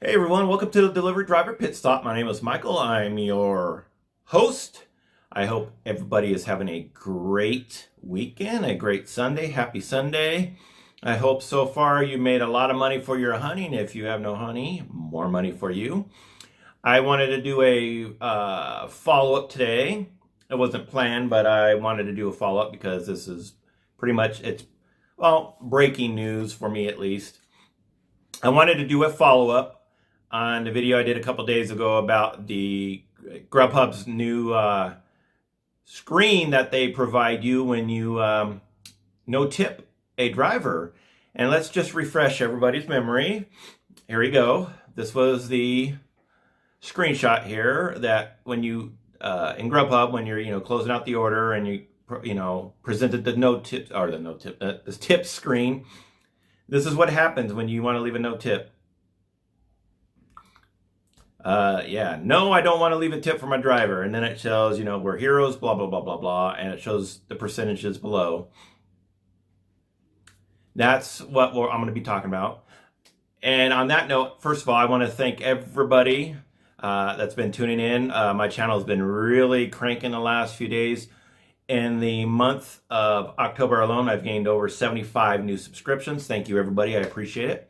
Hey everyone, welcome to the Delivery Driver Pit Stop. My name is Michael. I'm your host. I hope everybody is having a great weekend, a great Sunday. Happy Sunday. I hope so far you made a lot of money for your honey, and if you have no honey, more money for you. I wanted to do a follow-up today. It wasn't planned, but I wanted to do a follow-up because this is pretty much, breaking news for me at least. I wanted to do a follow-up on the video I did a couple days ago about the GrubHub's new screen that they provide you when you no tip a driver. And let's just refresh everybody's memory. Here we go. This was the screenshot here that when you in GrubHub, when you're closing out the order and you presented the the tip screen. This is what happens when you want to leave a no tip. No, I don't want to leave a tip for my driver. And then it shows, we're heroes, blah, blah, blah, blah, blah. And it shows the percentages below. That's what I'm going to be talking about. And on that note, first of all, I want to thank everybody that's been tuning in. My channel has been really cranking the last few days. In the month of October alone, I've gained over 75 new subscriptions. Thank you, everybody. I appreciate it.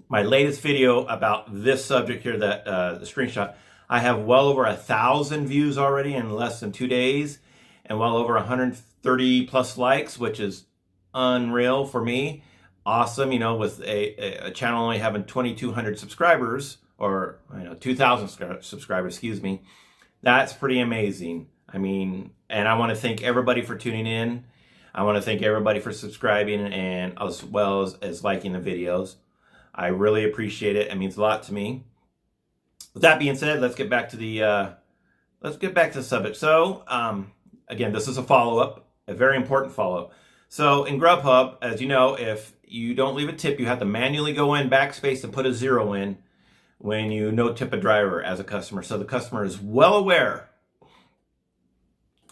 My latest video about this subject here, the screenshot, I have well over 1,000 views already in less than 2 days, and well over 130 plus likes, which is unreal for me. Awesome, with a channel only having 2,200 subscribers, or 2,000 subscribers, excuse me. That's pretty amazing. And I want to thank everybody for tuning in. I want to thank everybody for subscribing and as well as liking the videos. I really appreciate it. It means a lot to me. With that being said, let's get back to the subject. So, again, this is a follow-up, a very important follow-up. So in GrubHub, as you know, if you don't leave a tip, you have to manually go in, backspace, and put a 0 in when you no tip a driver as a customer. So the customer is well aware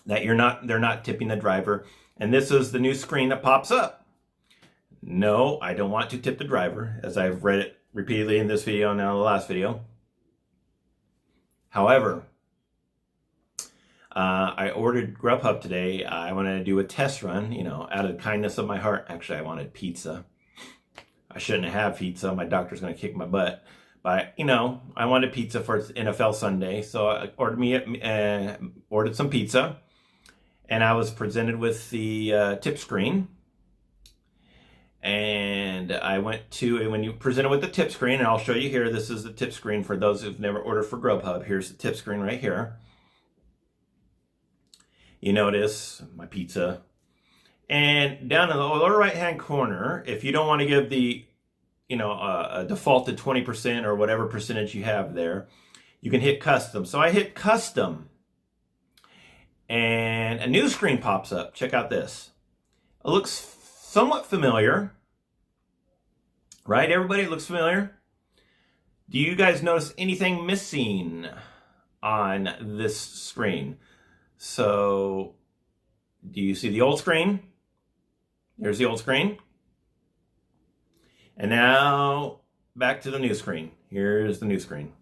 that they're not tipping the driver. And this is the new screen that pops up. No, I don't want to tip the driver, as I've read it repeatedly in this video and now the last video. However, I ordered GrubHub today. I wanted to do a test run, out of the kindness of my heart. Actually, I wanted pizza. I shouldn't have pizza. My doctor's going to kick my butt. But, I wanted pizza for NFL Sunday. So I ordered some pizza. And I was presented with the tip screen. And I went to, when you presented with the tip screen, and I'll show you here, this is the tip screen for those who've never ordered for GrubHub. Here's the tip screen right here. You notice my pizza. And down in the lower right-hand corner, if you don't want to give the, a defaulted 20% or whatever percentage you have there, you can hit custom. So I hit custom. And a new screen pops up. Check out this. It looks somewhat familiar, right? Everybody, it looks familiar. Do you guys notice anything missing on this screen? So, do you see the old screen? Here's the old screen. And now, back to the new screen. Here's the new screen.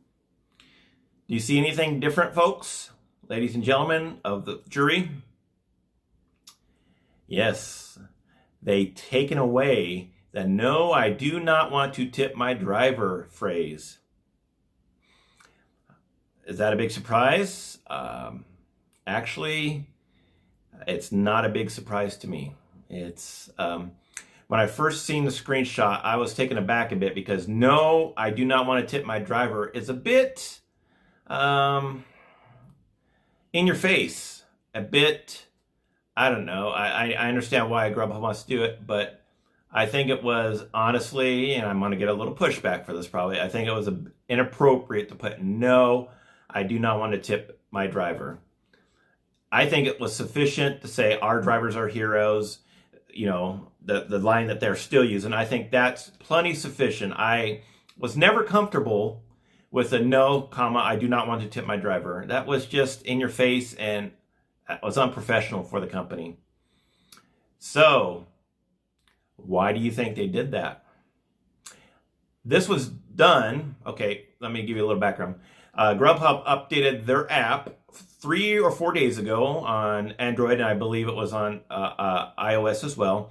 Do you see anything different, folks? Ladies and gentlemen of the jury? Yes. They've taken away the "no, I do not want to tip my driver" phrase. Is that a big surprise? Actually, it's not a big surprise to me. It's when I first seen the screenshot, I was taken aback a bit because "no, I do not want to tip my driver" is a bit in your face, a bit. I don't know. I understand why GrubHub wants to do it, but I think it was honestly, and I'm going to get a little pushback for this probably, I think it was inappropriate to put "no, I do not want to tip my driver." I think it was sufficient to say "our drivers are heroes," the line that they're still using. I think that's plenty sufficient. I was never comfortable with a "no, I do not want to tip my driver." That was just in your face, and that was unprofessional for the company. So, why do you think they did that? This was done, okay, let me give you a little background. Grubhub updated their app 3 or 4 days ago on Android, and I believe it was on iOS as well.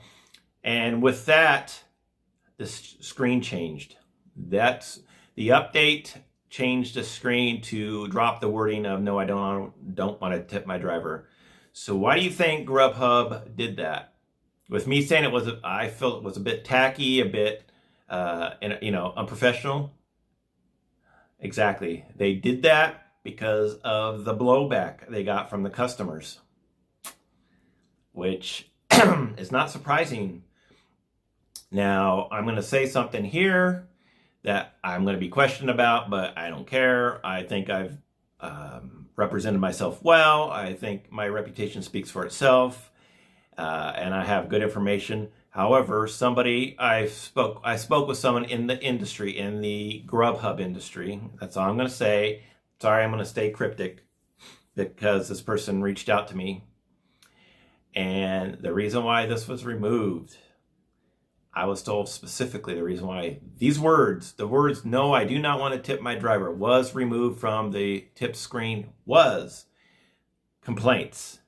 And with that, the screen changed. That's the update changed the screen to drop the wording of "No, I don't want to tip my driver." So why do you think Grubhub did that? With me saying I felt it was a bit tacky, a bit, unprofessional. Exactly. They did that because of the blowback they got from the customers, which is not surprising. Now, I'm going to say something here that I'm going to be questioned about, but I don't care. I think I've represented myself well. I think my reputation speaks for itself, and I have good information. However, I spoke with someone in the industry, in the GrubHub industry. That's all I'm going to say. Sorry, I'm going to stay cryptic because this person reached out to me. And the reason why this was removed, I was told specifically the reason why the words, "No, I do not want to tip my driver," was removed from the tip screen was complaints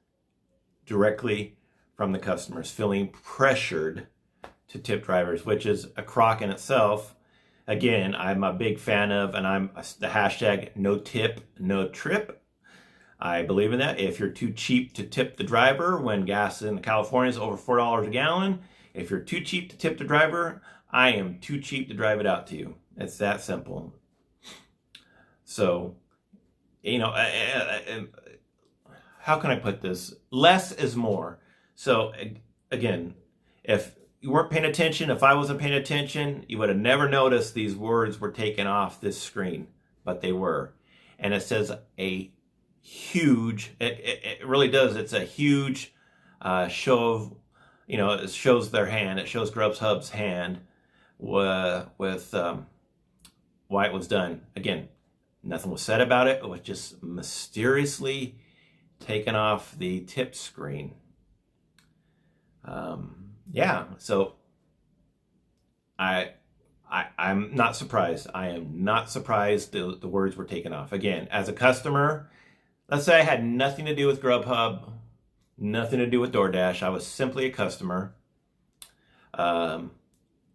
directly from the customers feeling pressured to tip drivers, which is a crock in itself. Again, I'm a big fan of, and I'm the hashtag "no tip, no trip." I believe in that. If you're too cheap to tip the driver when gas in California is over $4 a gallon, if you're too cheap to tip the driver, I am too cheap to drive it out to you. It's that simple. So, how can I put this? Less is more. So, again, if you weren't paying attention, if I wasn't paying attention, you would have never noticed these words were taken off this screen, but they were. And it says a huge, it really does. It's a huge show of, it shows their hand. It shows GrubHub's hand with why it was done. Again, nothing was said about it. It was just mysteriously taken off the tip screen. So I'm not surprised. I am not surprised the words were taken off. Again, as a customer, let's say I had nothing to do with Grubhub, nothing to do with DoorDash. I was simply a customer. And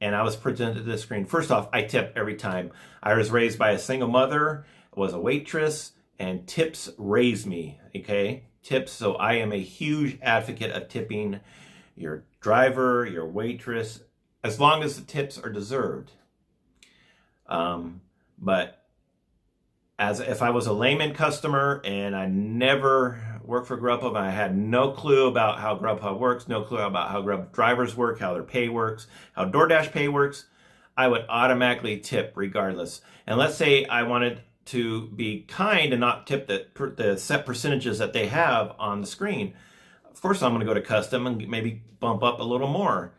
I was presented to this screen. First off, I tip every time. I was raised by a single mother, was a waitress, and tips raised me, okay? Tips, so I am a huge advocate of tipping your driver, your waitress, as long as the tips are deserved. But if I was a layman customer and I never worked for Grubhub, I had no clue about how Grubhub works, no clue about how Grub drivers work, how their pay works, how DoorDash pay works, I would automatically tip regardless. And let's say I wanted to be kind and not tip the set percentages that they have on the screen. Of course, I'm going to go to custom and maybe bump up a little more.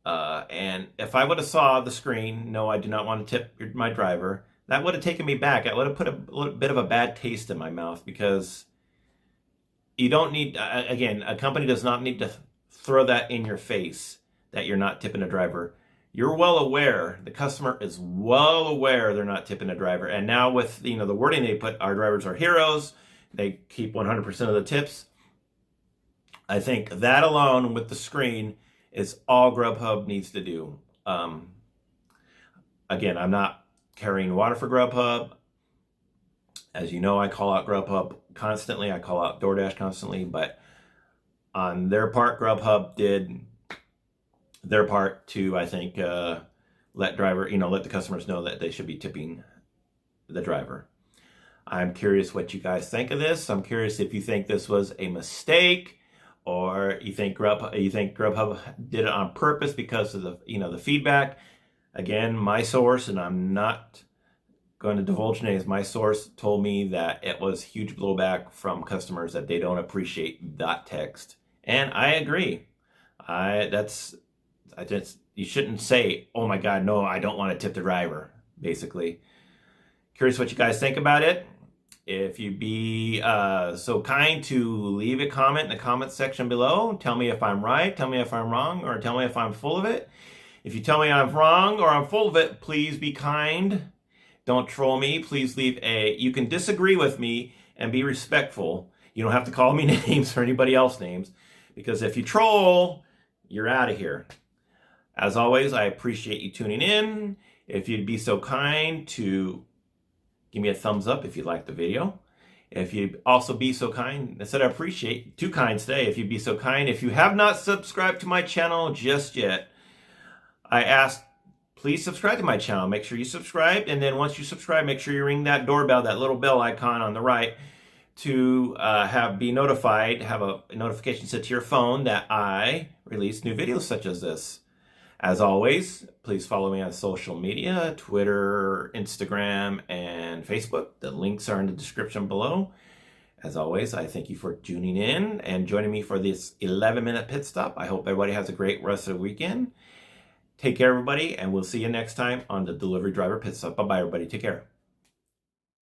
And if I would have saw the screen, "No, I do not want to tip my driver," that would have taken me back. I would have put a little bit of a bad taste in my mouth, because you don't need, again, a company does not need to throw that in your face that you're not tipping a driver. You're well aware, the customer is well aware they're not tipping a driver. And now with the wording they put, "Our drivers are heroes," they keep 100% of the tips. I think that alone with the screen is all Grubhub needs to do. Again, I'm not carrying water for Grubhub. As you know, I call out Grubhub constantly. I call out DoorDash constantly. But on their part, Grubhub did their part to, I think, let the customers know that they should be tipping the driver. I'm curious what you guys think of this. I'm curious if you think this was a mistake, or you think Grubhub did it on purpose because of the feedback. Again, my source, and I'm not going to divulge names, my source told me that it was huge blowback from customers, that they don't appreciate that text. And I agree. You shouldn't say, "Oh my God, no, I don't want to tip the driver," basically. Curious what you guys think about it. If you'd be so kind to leave a comment in the comment section below, tell me if I'm right, tell me if I'm wrong, or tell me if I'm full of it. If you tell me I'm wrong or I'm full of it, please be kind. Don't troll me. Please you can disagree with me and be respectful. You don't have to call me names or anybody else names, because if you troll, you're out of here. As always, I appreciate you tuning in. If you'd be so kind to give me a thumbs up if you like the video. If you'd also be so kind, I said I appreciate, too kind today, if you'd be so kind, if you have not subscribed to my channel just yet, I ask, please subscribe to my channel. Make sure you subscribe, and then once you subscribe, make sure you ring that doorbell, that little bell icon on the right, to be notified, have a notification set to your phone that I release new videos such as this. As always, please follow me on social media, Twitter, Instagram, and Facebook. The links are in the description below. As always, I thank you for tuning in and joining me for this 11-minute pit stop. I hope everybody has a great rest of the weekend. Take care, everybody, and we'll see you next time on the Delivery Driver Pit Stop. Bye-bye, everybody. Take care.